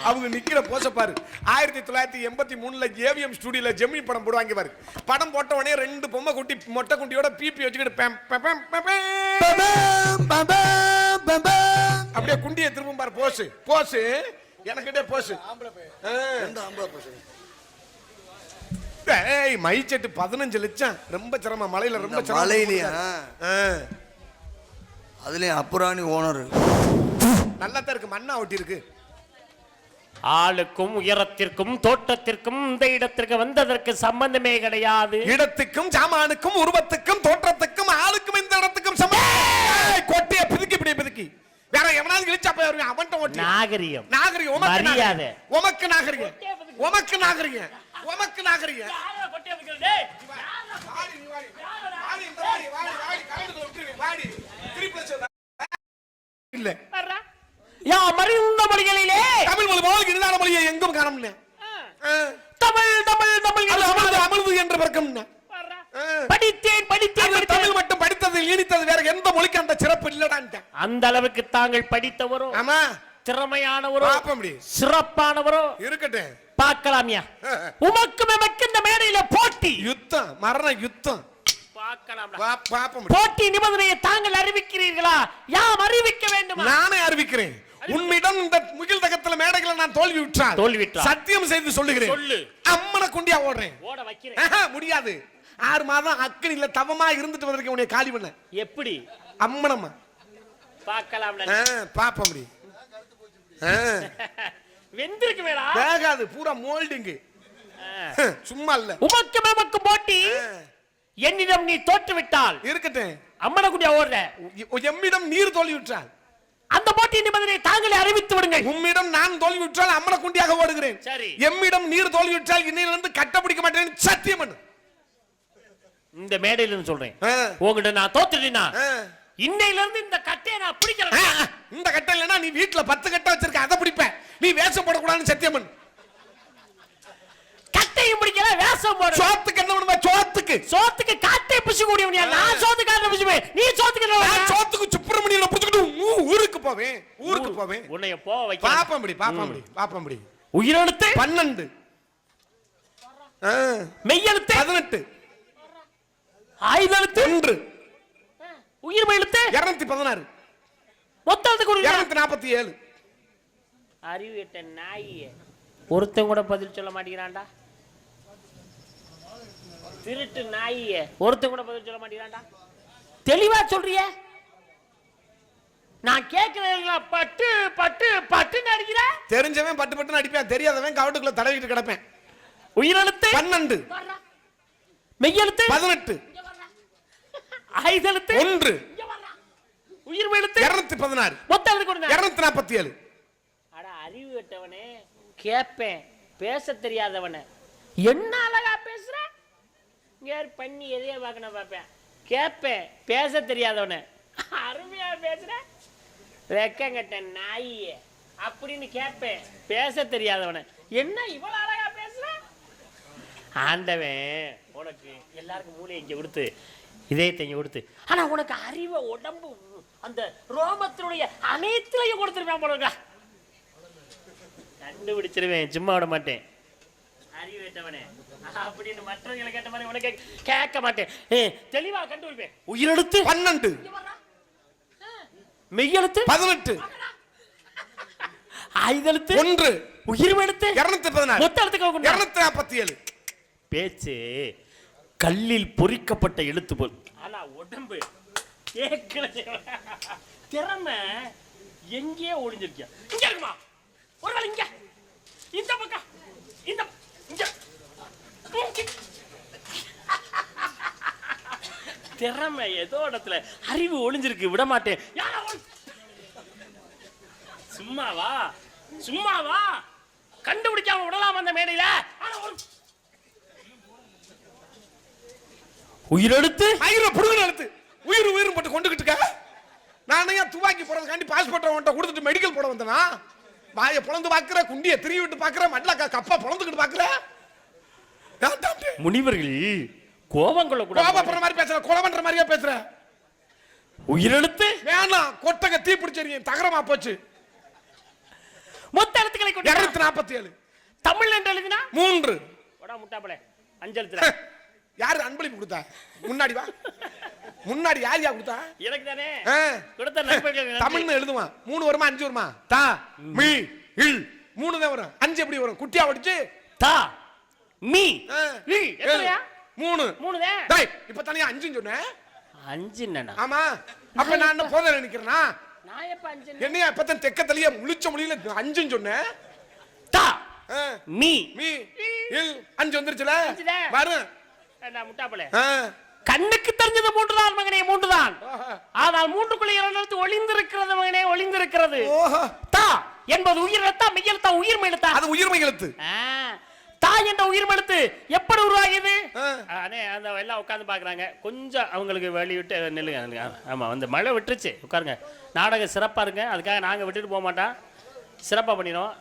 அவங்க நிக்கிற போச பாரு. 1983ல ஏவிஎம் ஸ்டுடியோல ஜெமினி படம் போடுவாங்க பாரு. படம் போட்ட உடனே ரெண்டு பொம்மை குட்டி மொட்டை குட்டியோட பிபி வச்சுக்கிட்டு அப்படியே குண்டியை திரும்பும் பாரு. போஸ் போஸ் எனக்கிட்டே போஸ். ஏய் மைச்செட்டு 15 லட்சம். ரொம்ப சிரமம் மலையில, ரொம்ப சிரமம் மலையிலயா? அதுலயும் அப்புறாணி ஓனர் நல்லா தான் இருக்கு. மண்ணா ஒட்டி இருக்கு. ஆளுக்கும் உயரத்திற்கும் தோட்டத்திற்கும் இந்த இடத்திற்கு வந்ததற்கு சம்பந்தமே கிடையாது. இடத்துக்கும் சாமானுக்கும் உருவத்துக்கும் தோற்றத்துக்கும் ஆளுக்கும் இந்த இடத்துக்கும் சம்பந்தம். கொட்டிய பிதுக்கி இப்படி பிதுக்கி வேற எவனாவது இழிச்சா போய் வருவேன். அவன்கிட்ட ஓட்டி நாகரிகம் நாகரிகம் உமக்கு மரியாதை உமக்கு நாகரிகம் உமக்கு நாகரிகம் உமக்கு நாகரிகம். இல்ல யா மறிந்த மொழிகளிலே தமிழ் மொழி போல இல்லாத மொழியை எங்கும் காணோம்ல. தமிழ் தமிழ் தமிழ் அமிழ்து என்ற வர்க்கம் படித்தேன் படித்தேன். தமிழ் மட்டும் படித்தது இனித்தது வேற எந்த மொழிக்கு அந்த சிறப்பு இல்லடான்ட்டேன். அந்த அளவுக்கு தாங்கள் படித்தவரோ, ஆமா, திறமையானவரோ, பாப்ப முடியும், சிறப்பானவரோ இருக்கட்டும். பார்க்கலாமியா? உமக்கு நமக்கு இந்த மேடையில போட்டி, யுத்தம், மரண யுத்தம் பார்க்கலாம். போட்டி நிபந்தனையை தாங்கள் அறிவிக்கிறீர்களா? யாம் அறிவிக்க வேண்டுமா? நானே அறிவிக்கிறேன். உன்னிடம் இந்த முகில் தகத்துல மேடைகளை நான் தோல்வி விட்டால் சத்தியம் செய்து சொல்லுகிறேன். சொல்லு. அம்மனை குண்டியா ஓடுறேன். ஓட வைக்கிறேன். முடியாது. 6 மாதம் அக்கனில தவமா இருந்துட்டு வந்திருக்கேன். உன்னை காலி பண்ண எப்படி? அம்மனம்மா பார்க்கலாம். பாப்ப முடியும். வெந்திருக்கு வேடா. வேகாது. பூரா மோல்டிங். சும்மா இல்ல. உமக்கு நமக்கு போட்டி. என்னிடம் நீ தோற்று விட்டால் இருக்கட்டும். அம்மனை குண்டியா ஓடுற. எம்மிடம் நீர் தோல்வி விட்டால் அந்த போட்டி நிபந்தனை தாங்களே அறிவித்து விடுங்கள். உம்மிடம் நான் தோல்வி விட்டால் அம்மனை குண்டியாக ஓடுகிறேன். எம்மிடம் நீர் தோல்வி விட்டால் இன்னையிலிருந்து கட்ட பிடிக்க மாட்டேன். சத்தியம் பண்ணு. இந்த மேடையில சொல்றேன். உங்ககிட்ட நான் தோத்துட்டேனா இன்னையிலிருந்து இந்த கட்டையை நான் பிடிக்கிறேன். இந்த கட்டை இல்லைன்னா நீ வீட்டுல 10 கட்டை வச்சிருக்க, அதை பிடிப்பேன். நீ வேஷம் போடக்கூடாதுன்னு சத்தியம் பண்ணு. கட்டையும் பிடிக்கல, வேஷம் போடு. சோத்துக்கு என்ன பண்ணுவ? சோத்துக்கு காட்டை பிடிச்சு கூடிய நான் சோத்து காட்டை பிடிச்சுவேன். நீ சோத்துக்கு நான் சோத்துக்கு சுப்பிரமணியனை பிடிச்சிட்டு ஊருக்கு போவேன். உன்னைய போக வைக்க பாப்பா முடி. உயிரெழுத்து 12, மெய்யெழுத்து 18, ஆயுதெழுத்து 1, உயிர் எழுத்து 216, மொத்தத்துக்கு 247. அறிவு எட்ட நாயே ஒருத்தன் கூட பதில் சொல்ல மாட்டேங்கிறான்டா. திருட்டு நாயே ஒருத்தன் கூட பதில் சொல்ல மாட்டேங்கிறான்டா. தெளிவா சொல்றிய? நான் கேட்கிறேன். பட்டு பட்டு பட்டுன்னு அடிக்கிற. தெரிஞ்சவன் பட்டு பட்டுன்னு அடிப்பேன், தெரியாதவன் கவட்டுக்குள்ள தடவிட்டு கிடப்பேன். உயிரெழுத்து 12, மெய்யெழுத்து 18, ஆயுதெழுத்து 1, உயிர் எழுத்து 216, மொத்தம் 247. அட அறிவு கெட்டவனே, கேப்பேன் பேச தெரியாதவனே. என்ன அழகா பேசுற? யார் பண்ணி எதைய பார்க்கணும் பார்ப்பேன். கேப்பேன் பேச தெரியாதவனே. அருமையா பேசுற. வெக்கங்கட்ட நாயே அப்படின்னு கேப்பேன் பேச தெரியாதவனே. என்ன இவ்வளவு அழகா பேசுற? ஆண்டவன் உனக்கு எல்லாருக்கும் மூளையை இங்க கொடுத்து, இதயத்தை இங்க கொடுத்து, ஆனா உனக்கு அறிவை, உடம்பு, அந்த ரோமத்தினுடைய அனைத்துலையும் கொடுத்துருப்பேன் போல. கண்டுபிடிச்சிருவேன், சும்மா விட மாட்டேன். அறிவு கேட்டவனே அப்படின்னு மற்றவங்களை கேட்ட மாதிரி உனக்கு கேட்க மாட்டேன். தெளிவா கண்டுபிடிப்பேன். உயிரெழுத்து 12, மெய்யெழுத்து 18, ஆயுதெழுத்து 1, உயிர் எழுத்து 216, மொத்த எழுத்துக்கள் 247. பேச்சு கல்லில் பொறிக்கப்பட்ட எழுத்து போல், ஆனா உடம்பு திறமை எங்கேயே ஒளிஞ்சிருக்கியா? இங்க இருக்குமா? ஒரு இங்க இந்த பக்கம் இந்த திறமை ஏதோ இடத்துல அறிவு ஒளிஞ்சிருக்கு. விட மாட்டேன். சும்மாவா கண்டுபிடிக்காம விடலாம் அந்த மேடையில. உயிரெழுத்து எழுத்து உயிர் உயிரும் போட்டு கொண்டுகிட்டு இருக்க. நானே துவாக்கி போறதுக்காண்டி பாஸ்போர்ட் அவன்கிட்ட கொடுத்துட்டு மெடிக்கல் போட வந்தனா. வாயை பொளந்து பாக்குற, குண்டிய திரிய விட்டு பாக்குற, மட்ல கப்பா பொளந்துக்கிட்டு பாக்குற. முனிவர்கள் கோபங்கொள்ள கூட கோபப்படுற மாதிரி பேசுற, கொலவன்ற மாதிரியா பேசுற. உயிரெழுத்து வேணாம். கொட்டக தீ பிடிச்சறியும் தகரமா போச்சு. மொத்த எழுத்துக்களை கொண்டு 247. தமிழ் என்று எழுதினா 3. போடா முட்டாப்பளே 5 எழுத்துல. யாரு அன்பளிப்பு கொடுத்தா? முன்னாடி வா. முன்னாடி யார் கொடுத்தா? எனக்கு தானே ஆ. கொடுத்த நண்பர்கள் தமிழ்னு எழுதுவான். 3 வருமா 5 வருமா? தா மீ இல் 3 தான் வரும். 5 எப்படி வரும்? குட்டியா வடிச்சு தா மீ ஆ. இல் எத்தனையா? 3 தான். டேய் இப்ப தனியா 5 சொன்னேன். 5 என்னடா? ஆமா. அப்ப நான் என்ன போதல நினைக்கிறேனா? நான் எப்ப 5? என்னையா இப்பதான் தெக்கத்தலியே முழிச்ச மொழியில 5 சொன்னேன். தா ஆ. மீ மீ இல் 5 வந்துருச்சுல? 5 தான். வரும். என்ன முட்டாப்பளே? ஆ. கண்ணுக்கு தெரிஞ்சது 3 தான் மகனே, 3 தான். ஆஹா. ஆனால் 3க்குள்ள 2 எழுத்து ஒளிந்திருக்கிறது மகனே, ஒளிந்திருக்கிறது. ஓஹோ. தா என்பது உயிரெழுத்தா மெய்யெழுத்தா உயிர்மை எழுத்தா? அது உயிர்மை எழுத்து. தா என்ற உயிர்மை எழுத்து எப்படி உருவாகியது? ஆ. அண்ணே அந்த எல்லாம் உட்கார்ந்து பாக்குறாங்க. கொஞ்சம் அவங்களுக்கு வழி விட்டு நில்லுங்க. ஆமா வந்து மழை விட்டுருச்சு, உட்காருங்க. நாடகம் சிறப்பா இருங்க, அதுக்காக நாங்க விட்டுட்டு போக மாட்டோம், சிறப்பா பண்ணிடுவோம்.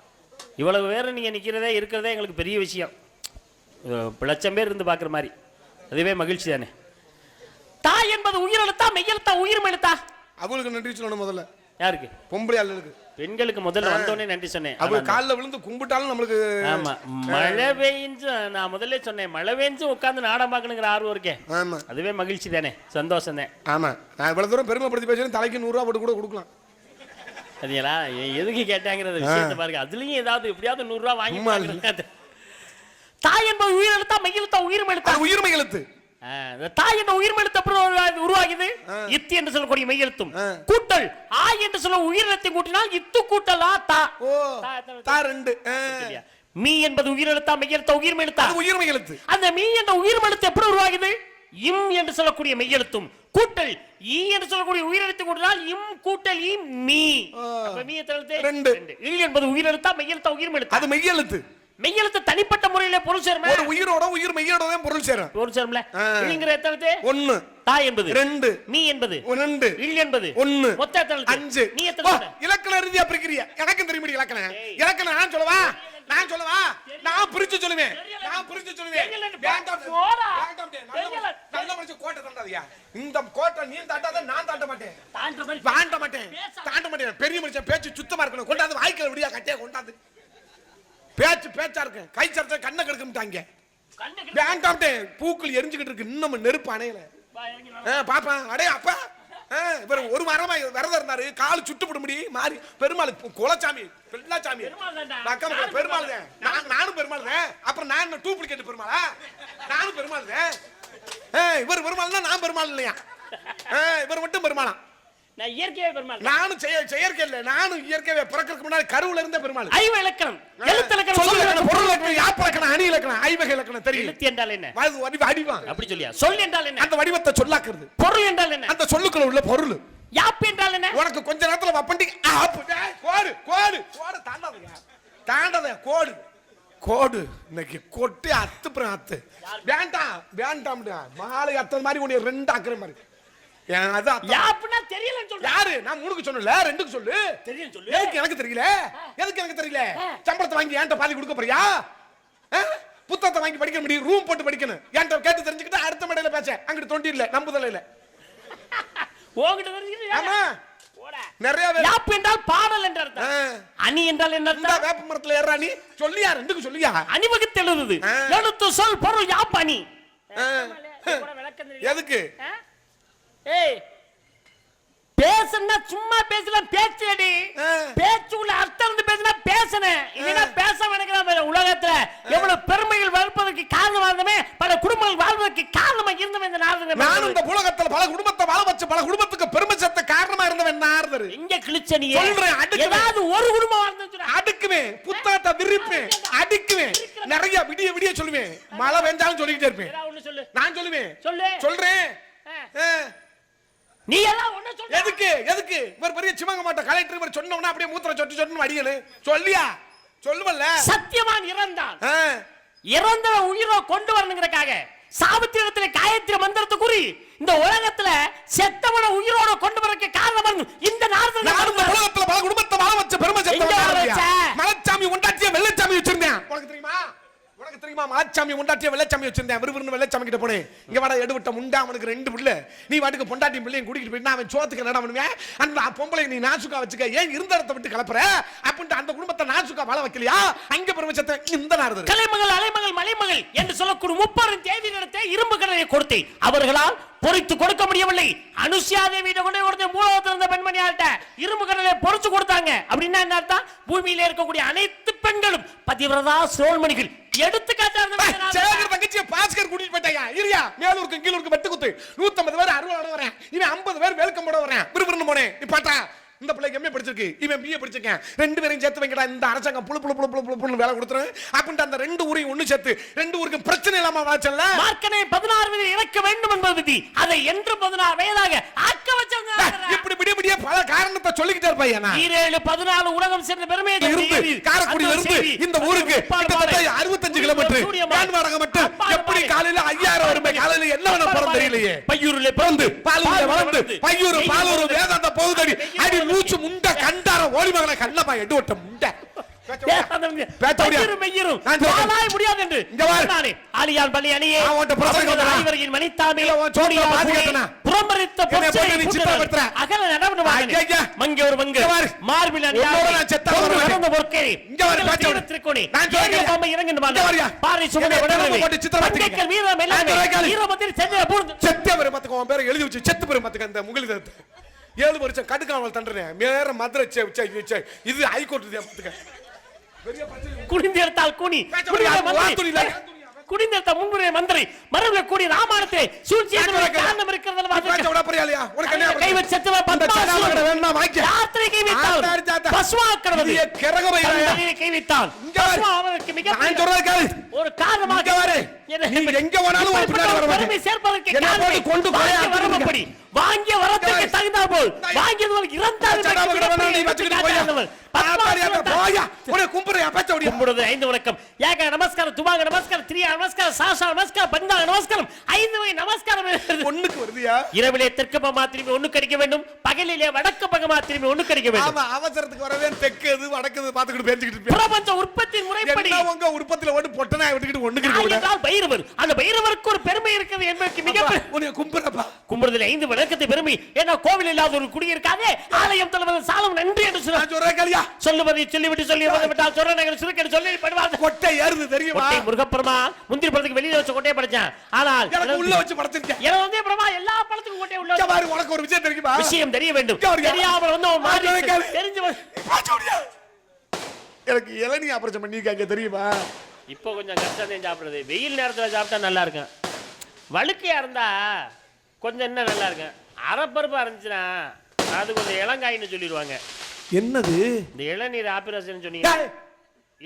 இவ்வளவு பேர் நீங்க நிக்கிறதே இருக்கிறதே எங்களுக்கு பெரிய விஷயம். 1,00,000 பேர் இருந்து பாக்குற மாதிரி, அதுவே மகிழ்ச்சி தானே. தா என்பது உயிரெழுத்தா மெய்யெழுத்தா உயிர்மை எழுத்தா? அவங்களுக்கு நன்றி சொல்லணும் முதல்ல. யாருக்கு? பொம்பளை ஆளுகளுக்கு. பெண்களுக்கு முதல்ல வந்தோடனே நன்றி சொன்னேன். அவங்க காலில் விழுந்து கும்பிட்டாலும் நம்மளுக்கு. ஆமா மழை பெஞ்சு நான் முதல்ல சொன்னேன், மழை பெஞ்சு உட்காந்து நாடகம் பார்க்கணுங்கிற ஆர்வம் இருக்கேன். ஆமா அதுவே மகிழ்ச்சி தானே, சந்தோஷம் தான். ஆமா. நான் இவ்வளவு தூரம் பெருமைப்படுத்தி பேசுறேன், தலைக்கு 100 ரூபா போட்டு கூட கொடுக்கலாம். சரிங்களா? எதுக்கு கேட்டாங்கிறது விஷயத்தை பாருங்க. அதுலயும் ஏதாவது எப்படியாவது 100 ரூபா வாங்கி. தாய் என்பது உயிரெழுத்தா மெய்யெழுத்தா உயிர்மை எழுத்தா? உயிர்மை எழுத்து. தாய் என்ற உயிர்மை எழுத்து அப்புறம் உருவாகியது இத்து என்று சொல்லக்கூடிய மெய்யெழுத்தும் கூட்டல் ஆ என்று சொல்ல உயிரெழுத்தை கூட்டினால் இத்து கூட்டல் ஆ தா. ஓ தா 2. மீ என்பது உயிரெழுத்தா மெய்யெழுத்தா உயிர்மை எழுத்தா? அது உயிர்மை எழுத்து. அந்த மீ என்ற உயிர்மை எழுத்து எப்படி உருவாகியது? இம் என்று சொல்லக்கூடிய மெய்யெழுத்தும் கூட்டல் ஈ என்று சொல்லக்கூடிய உயிரெழுத்து கூட்டினால் இம் கூட்டல் இ மீ. அப்ப மீ எத்தனை எழுத்து? 2. இல் என்பது உயிரெழுத்தா மெய்யெழுத்தா உயிர்மை எழுத்தா? அது மெய்யெழுத்து. மெய்யெழுத்து தனிப்பட்ட முறையில பொருள் சேருமா? ஒரு உயிரோட உயிர் மெய்யோட தான் பொருள் சேரும். பொருள் சேரும்ல. இல்ங்கிற எத்தனை எழுத்து? 1. தா என்பது 2. மீ என்பது 2. இல் என்பது 1. மொத்தம் எத்தனை எழுத்து? 5. நீ எத்தனை எழுத்து? இலக்கண ரீதியா பிரிக்கிறியா? எனக்கு தெரியுமா இலக்கணம்? இலக்கணம் நான் சொல்லவா? நான் பிரிச்சு சொல்லுவேன். வேண்டாம் போடா. நல்ல மனுஷன் கோட்டை தாண்டாதயா. இந்த கோட்டை நீ தாண்டாத, நான் தாண்ட மாட்டேன். தாண்ட மாட்டேன். பெரிய மனுஷன் பேச்சு சுத்தமா இருக்கணும். கொண்டாந்து வாய்க்கல விடியா கட்டியா கொண்டாந்து பேச்சா இருக்கு. கை சரத்தை கண்ணை கெடுக்கட்டாங்க. வேண்டாம் பூக்கள் எரிஞ்சுக்கிட்டு இருக்கு, இன்னும் நெருப்பு அணையல. பாப்பா அடே அப்பா இவர் ஒரு வாரமா விரதம் இருந்தாரு, கால் சுட்டுப்பட முடி மாறி. பெருமாள் குலசாமி பெருமாள் பெருமாள் நானும் பெருமாள் தான். அப்புறம் நான் டூப்ளிகேட் பெருமாளா? நானும் பெருமாள் தான். இவர் பெருமாள்னா நான் பெருமாள் இல்லையா? இவர் மட்டும் பெருமாளா? நான் இயற்கையாவே பெருமாள். நானும் செயற்கை இல்ல, நானும் இயற்கையாவே பிறக்கிறதுக்கு முன்னாடி கருவுல இருந்த பெருமாள். ஐவ இலக்கணம், எழுத்து இலக்கணம், சொல் இலக்கணம், பொருள் இலக்கணம், யாப்பு இலக்கணம், அணி இலக்கணம், ஐவகை இலக்கணம் தெரியும். எழுத்து என்றால் என்ன? வடிவம். அப்படி சொல்லியா? சொல் என்றால் என்ன? அந்த வடிவத்தை சொல்லாக்குறது. பொருள் என்றால் என்ன? அந்த சொல்லுக்குள்ள உள்ள பொருள். யாப்பு என்றால் என்ன? உனக்கு கொஞ்ச நேரத்துல வப்பண்டி ஆப்பு கோடு கோடு கோடு தாண்டாதே கோடு கோடு இன்னைக்கு கொட்டி அத்துப்புறம் அத்து. வேண்டாம்டா மாலை அத்தனை மாதிரி உன்னை 2 ஆக்குற மாதிரி. யாப்புனா தெரியலன்னு சொல்ற. யாரு? நான் 3க்கு சொன்னல, 2க்கு சொல்லு. தெரியும் சொல்லு. எதுக்கு எனக்கு தெரியல? சம்பளத்தை வாங்கி ஏன்ட்ட பாதி கொடுக்க போறியா? புத்தகத்தை வாங்கி படிக்க முடியும், ரூம் போட்டு படிக்கணும். ஏன்ட்ட கேட்டு தெரிஞ்சுக்கிட்டு அடுத்த மேடையில பேச அங்கிட்டு தொண்டி இல்ல, நம்புதல இல்ல. ஓங்கிட்ட தெரிஞ்சுக்கிட்டு. ஆமா போடா. நிறைய யாப்பு என்றால் பாடல் என்ற அர்த்தம். அணி என்றால் என்ன அர்த்தம்? இந்த வேப்ப மரத்துல ஏறா நீ சொல்லியா? 2க்கு சொல்லியா? அணிவகுத்து எழுதுது. எழுத்து சொல் பொருள் யாப்பு அணி. எதுக்கு? ஏய் பேசுனா சும்மா பேசலாம், பேச்சுடி. பேச்சுல அர்த்தம் இருந்து பேசினா பேசணும், இல்லைன்னா பேச வேணாம். உலகத்துல எவ்வளவு பெருமைகள் வளர்ப்பதற்கு காரணமா இருந்தமே, பல குடும்பங்கள் வாழ்வதற்கு காரணமா இருந்தவன் இந்த நாரதர். நான் இந்த உலகத்துல பல குடும்பத்தை வாழ வச்சு பல குடும்பத்துக்கு பெருமை சேர்த்த காரணமா இருந்தவன் நாரதர். இங்க கிழிச்ச நீ ஏதாவது ஒரு குடும்பம் வாழ்ந்துச்சு அடுக்குவேன், புத்தகத்தை விரிப்பேன், அடுக்குவேன், நிறைய விடிய சொல்லுவேன். மழை வெஞ்சாலும் சொல்லிக்கிட்டே இருப்பேன். நான் சொல்லுவேன், சொல்றேன். நீ எல்லாம் ஒண்ணு சொல்ற. எதுக்கு இவர் பெரிய சிவங்க மாட்ட கலெக்டர் இவர் சொன்னவனா அப்படியே மூத்திர சொட்டு அடியல சொல்லியா? சொல்லுவல்ல. சத்தியவான் இறந்த உயிரை கொண்டு வரணுங்கிறதுக்காக சாவித்திரத்துல காயத்ரி மந்திரத்தை கூறி இந்த உலகத்துல செத்தவன உயிரோட கொண்டு வரக்கு காரணம் இந்த நாரதர். உலகத்துல பல குடும்பத்தை வாழ வச்ச பெருமை சேர்த்தவன் மலைச்சாமி உண்டாச்சிய வெள்ளச்சாமி வச்சிருந்தேன். உனக்கு தெரியுமா? மலைச்சாமி முண்டாட்டிய வெள்ளச்சாமி வச்சிருந்தேன். விறுவிறுன்னு வெள்ளச்சாமி கிட்ட போனேன். இங்க வாடா எடுவிட்ட முண்டா, அவனுக்கு 2 பிள்ளை. நீ வாட்டுக்கு பொண்டாட்டி பிள்ளையும் கூட்டிட்டு போயிட்டு அவன் சோத்துக்கு என்னடா பண்ணுவேன்? அந்த பொம்பளை நீ நாசுக்கா வச்சுக்க, ஏன் இருந்த இடத்தை விட்டு கிளப்புற அப்படின்ட்டு அந்த குடும்பத்தை நாசுக்கா வாழ வைக்கலையா? அங்க பிரபஞ்சத்தை இந்த நாடு கலைமகள் அலைமகள் மலைமகள் என்று சொல்லக்கூடிய 30 தேதி நடத்த இரும்பு கடலை கொடுத்தேன். அவர்களால் பொறித்து கொடுக்க முடியவில்லை. அனுஷ்யா தேவியிட்ட கொண்டு கொடுத்த மூலவத்தில் இருந்த பெண்மணியாட்ட இரும்பு கடலை பொறிச்சு கொடுத்தாங்க. அப்படின்னா என்ன அர்த்தம்? பூமியில இருக்கக்கூடிய அனைத்து பெண்களும் பதிவிரதா சோழ்மணிகள் தங்கச்சியை பாஸ்கர் கூட்டிட்டு போயிட்டாயா? இருயா, மேலூருக்கு கீழூருக்கு வெட்டு குத்து 150 பேர் அறுவடை வரேன், இவன் 50 பேர் வேல்கம் போட வரேன். விறுவிறுன்னு போனேன். நீ பாட்டா இந்த பிள்ளைக்கு எம்ஏ படிச்சிருக்கு, இவன் பிஏ படிச்சிருக்கேன், 2 பேரையும் சேர்த்து வைக்கடா. இந்த அரசாங்கம் blue blue blue blue blue blue வேலை கொடுத்துரும் அப்படின்ட்டு அந்த 2 ஊரையும் ஒண்ணு சேர்த்து 2 ஊருக்கு பிரச்சனை இல்லாம வாச்சல்ல. மார்க்கனே 16 வயது இறக்க வேண்டும் என்பது விதி. அதை என்று 16 வயதாக ஆக்க வச்சாங்க. இப்படி விடிய விடிய பல காரணத்தை சொல்லிக்கிட்டே இருப்பாயா? 14 உலகம் சென்ற பெருமையை இருந்து காரைக்குடியில இருந்து இந்த ஊருக்கு கிட்டத்தட்ட 65 கிலோமீட்டர் வேன் வாடகை மட்டும். எப்படி காலையில 5000 ரூபாய், காலையில என்ன வேணா போறது தெரியலையே. பையூர்ல பிறந்து பாலூர்ல வளர்ந்து பையூர் பாலூர் வேதாந்த போகுதடி அடி மூச்சு முண்ட கண்டார ஓடி மகனை கண்ணமா எடுவட்ட முண்ட எழுதி வச்சு செத்து பெரும் அந்த முகிலிதத்தை 7 வருஷம் கடுக்காமல் தண்டனை மேற மதுரை இது ஹைகோர்ட். குடிந்தெடுத்தால் கூனி குடிந்தெடுத்த முன்னுரை மந்திரி மரபுல கூடிய ராமாயணத்தை சூழ்ச்சியாக காரணம் இருக்கிறது. கை வச்சு செத்துவ பத்மாசுரன் வேணா வாக்கிய யாத்திரை கை வைத்தால் பஸ்வாக்கிறது கரகவை கை வைத்தால் பஸ்வாவதற்கு மிக ஒரு காரணமாக எங்க வேணாலும் ஒரு பின்னாடி வர பெருமை சேர்ப்பதற்கு காரணம் கொண்டு வரப்படி வாங்கிய வரத்துக்கு தகுந்தால் போல் வாங்கியது இறந்தால் நீ வச்சுக்கிட்டு போய் போயா ஒரு கும்புறையா பேச்ச ஓடி கும்புறது 5 வணக்கம் ஏக நமஸ்காரம் துபாக நமஸ்காரம் திரியா நமஸ்காரம் சாசா நமஸ்காரம் பந்தா நமஸ்காரம் 5 வகை நமஸ்காரம் ஒண்ணுக்கு வருதியா? இரவிலே தெற்கு பகமா திரும்பி ஒண்ணு கடிக்க வேண்டும், பகலிலே வடக்கு பகமா திரும்பி ஒண்ணு கடிக்க வேண்டும். ஆமா, அவசரத்துக்கு வரவே தெற்குது வடக்குது பாத்துக்கிட்டு பேசிக்கிட்டு இருப்பீங்க. பிரபஞ்ச உற்பத்தி முறைப்படி என்ன உங்க உற்பத்தியில ஓடி பொட்டனா விட்டுக்கிட்டு ஒண்ணு கடிக்க கூடாது. பைரவர் அந்த பைரவருக்கு ஒரு பெருமை இருக்குது என்பதற்கு மிக உன்னை கும்புறப்பா கும்புறதுல 5 வணக்கத்தை பெருமை. ஏன்னா கோவில் இல்லாத ஒரு குடி இருக்காதே, ஆலயம் தலைவர் சாலம் நன்றி என்று சொல்றாங்க. சொல்லுவதை சொல்லிவிட்டு சொல்லிவிட்டால் சொல்றேன் சுருக்கெடு சொல்லி படுவாங்க. கொட்டை ஏறுது தெரியுமா? கொட்டை முருகப்பெருமா முந்திரி பழத்துக்கு வெளியில வச்சு கொட்டையை படைச்சான். ஆனால் எனக்கு உள்ள வச்சு படைச்சிருக்கேன். எனக்கு வந்து பிரமா எல்லா பழத்துக்கும் கொட்டையை உள்ள வச்சு பாரு. உனக்கு ஒரு விஷயம் தெரியுமா? விஷயம் தெரிய வேண்டும். தெரியாமல் வந்து தெரிஞ்சு எனக்கு இளநீ ஆபரேஷன் பண்ணிருக்காங்க தெரியுமா? இப்போ கொஞ்சம் கஷ்டம் தான் சாப்பிடுறது. வெயில் நேரத்தில் சாப்பிட்டா நல்லா இருக்கும். வழுக்கையா இருந்தா கொஞ்சம் என்ன நல்லா இருக்கும். அரைப்பருப்பா இருந்துச்சுன்னா அது கொஞ்சம் இளங்காயின்னு சொல்லிடுவாங்க. என்னது இந்த இளநீர் ஆபரேஷன் சொன்னீங்க?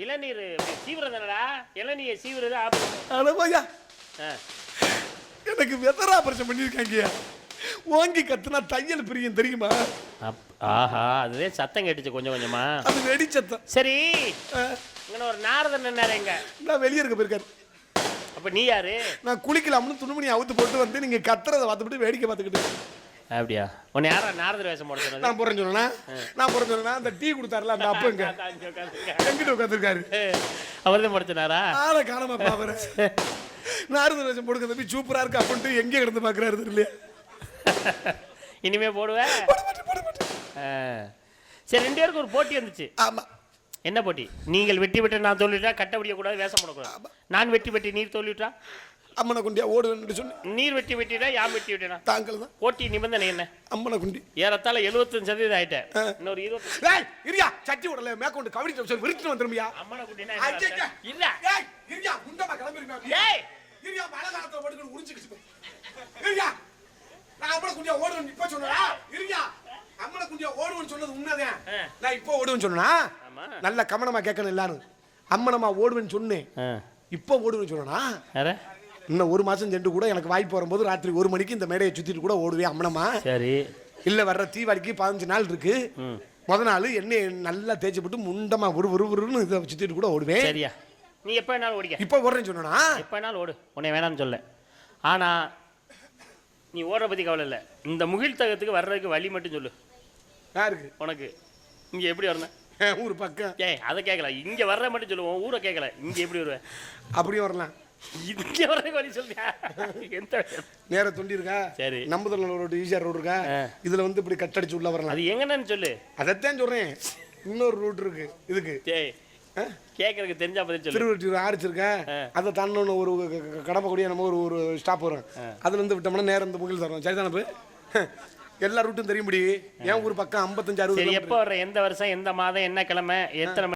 இளநீர் சீவிரதானடா, இளநீர் சீவிரது ஆபரேஷன். எனக்கு வெதர் ஆபரேஷன் பண்ணிருக்காங்க. ஓங்கி கத்துனா தையல் பிரியும் தெரியுமா? ஆஹா, அதுவே சத்தம் கேட்டுச்சு கொஞ்சம் கொஞ்சமா. அது வெடி சத்தம். சரி, இங்க ஒரு நாரதன் என்ன எங்க? நான் வெளியே இருக்க போயிருக்காரு. அப்ப நீ யாரு? நான் குளிக்கலாம்னு துணிமணி அவுத்து போட்டு வந்து நீங்க கத்துறதை பார்த்துட்டு வேடிக்கை பார்த்துக்கிட்டு. அப்படியா? உன்னை யாரா நாரதர் வேஷம் போட சொன்னது? நான் போறேன்னு சொன்னா அந்த டீ கொடுத்தாருல அந்த அப்ப எங்கிட்ட உட்காந்துருக்காரு. அவர்தான் போட சொன்னாரா? ஆளை காணமா பாக்குறேன். நாரதர் வேஷம் போடுக்க தம்பி சூப்பரா இருக்கு அப்படின்ட்டு எங்கே கிடந்து பாக்குறாரு இல்லையா? இனிமே போடுவேன். சரி, 2 பேருக்கு ஒரு போட்டி வந்துச்சு. ஆமா. என்ன போட்டி? நீங்கள் வெட்டி விட்டு நான் தோல்விட்டா கட்ட முடிய கூடாது, வேஷம் போடக்கூடாது. நான் வெட்டி நீர் தோல்விட்டா அம்மனை குண்டியா ஓடுவேன்னு சொன்னேன். நீர் வெட்டிட்டா யாம் வெட்டி விட்டேனா? தாங்கள் தான். போட்டி நிபந்தனை என்ன? அம்மனை குண்டி. ஏறத்தாழ 75% ஆயிட்டேன். இன்னொரு 20 இரியா சட்டி உடல மேற்கொண்டு கவடி சொல்லி விரிச்சு வந்துருமியா? அம்மனை குண்டினா இல்ல. ஏய் இரியா குண்டமா கிளம்பிருமா? ஏய் இரியா மழை காலத்துல ஓடுறது உறிஞ்சிக்கிச்சு. இரியா நான் அம்மனை குண்டியா ஓடுவேன் இப்ப சொன்னடா. இரியா அம்மனை குண்டியா ஓடுவேன்னு சொன்னது உண்மைதான். நான் இப்போ ஓடுவேன்னு சொன்னா நல்ல கவனமா கேட்கணும் எல்லாரும். அம்மனமா ஓடுவேன்னு சொன்னேன், இப்போ ஓடுவேன்னு சொன்னா இன்னும் 1 மாசம் சென்று கூட எனக்கு வாய்ப்பு வரும்போது ராத்திரி 1 மணிக்கு இந்த மேடையை சுத்திட்டு கூட ஓடுவேன் அம்மனமா. சரி, இல்ல வர்ற தீபாவளிக்கு 15 நாள் இருக்கு. முத நாள் எண்ணெய் நல்லா தேய்ச்சி போட்டு முண்டமா உருன்னு இதை சுத்திட்டு கூட ஓடுவேன். சரியா? நீ எப்ப வேணாலும் ஓடிக்க. இப்போ ஓடுறேன்னு சொன்னா எப்ப வேணாலும் ஓடு, உன்னை வேணாம்னு சொல்ல. ஆனா நீ ஓடுற பத்தி கவலை இல்லை. இந்த முகில் தகத்துக்கு வர்றதுக்கு வழி மட்டும் சொல்லு. யாருக்கு? உனக்கு. இங்க எப்படி வரணும்? ஊர் பக்கம். அதை கேட்கல, இங்க வர்ற மட்டும் சொல்லுவோம். ஊரை கேட்கல, இங்க எப்படி வருவேன்? அப்படியும் வரலாம். இங்க வரைக்கும் வழி சொல்றியா? எந்த நேர தொண்டி இருக்கா? சரி. நம்புதல் ரோடு ஈஸியா ரோடு இருக்கா? இதுல வந்து இப்படி கட்டடிச்சு உள்ள வரலாம். அது எங்கன்னு சொல்லு. அதைத்தான் சொல்றேன். இன்னொரு ரூட் இருக்கு இதுக்கு. டேய் கேக்குறதுக்கு தெரிஞ்சா பதில் சொல்லு. திருவள்ளூர் ஆர்ச் இருக்கா? அதை தாண்டணும் ஒரு கடப்ப கூடிய நம்ம ஒரு ஸ்டாப் வரும். அதுல இருந்து விட்டோம்னா நேரம் இந்த முகில் தரோம். சரிதானே? எல்லா ரூட்டும் தெரியும்படி. என் ஊர் பக்கம் 55 60. எப்போ வர்ற, எந்த வருஷம், எந்த மாதம், என்ன கிழமை, எத்தனை